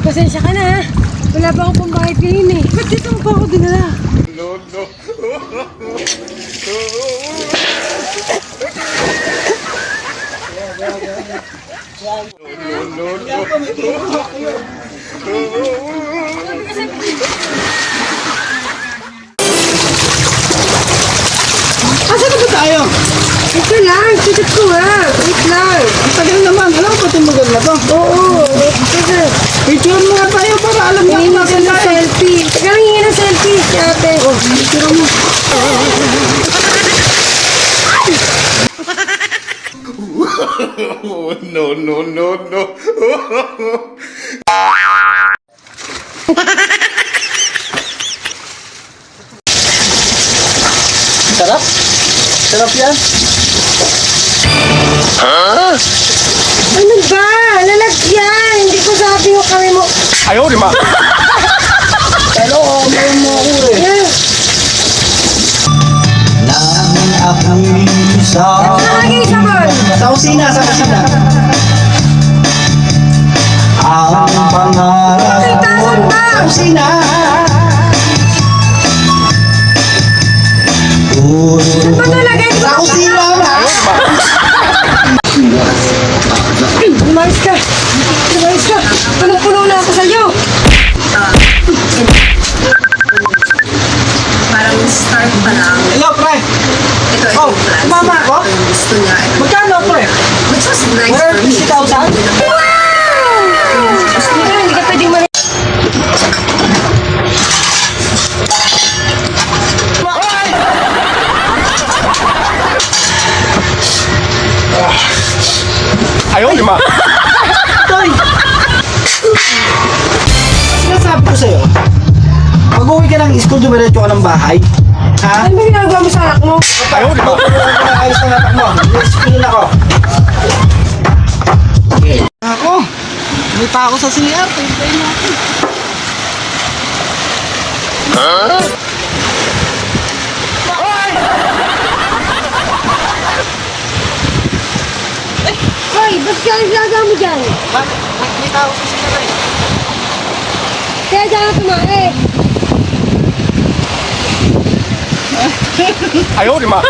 Pasensya ka na ha. Wala pa akong pambayad ngayon eh. Ba't dito mo pa ako dinala? No, no. Asan na ba tayo? Ito lang, ticket ko ha. Wait lang. Ang tagal naman. Alam ko itong maganda na to. Oo, ito na. Picture mo nga tayo para alam na Hingin kung ko natin ng tayo. selfie. Teka lang, hingin ng selfie. Si ate. Oh, picture mo. No, no, no, no. Sarap? Sarap yan? Ano ba? Lalagyan. Hindi ko sabi yung kami mo. Ayaw, di ma. Hello, may mo ako eh. Yan. Nang ako'y sa Lagi isa man. Sa kusina, sa kusina. ang pangarap Ay, tasan ba? Sa kusina. Saan ba nalagay? Sa kusina na. Lumayos ka. Lumayos ka. Punong-puno na ako sa'yo. Parang start pa lang. Hello, pre. Ito Oh, yung plan. mama ako? Yung gusto niya. Magkano, pre? Which was nice for me. 150,000? Hindi ka pwedeng mali. Ayaw, di ma. Toy! Sinasabi ko sa'yo, pag-uwi ka ng school, dumiretso ka ng bahay. Ha? Ano ba ginagawa mo sa anak mo? Ayaw, di ma. Ayos na natak mo. Discipline ako. Ako, may pa ako sa CR. Hintayin mo ako. Hoy, ba't ka naglaga mo dyan? May tao sa CR eh. Kaya dyan ka tumae. Ayaw, di ma.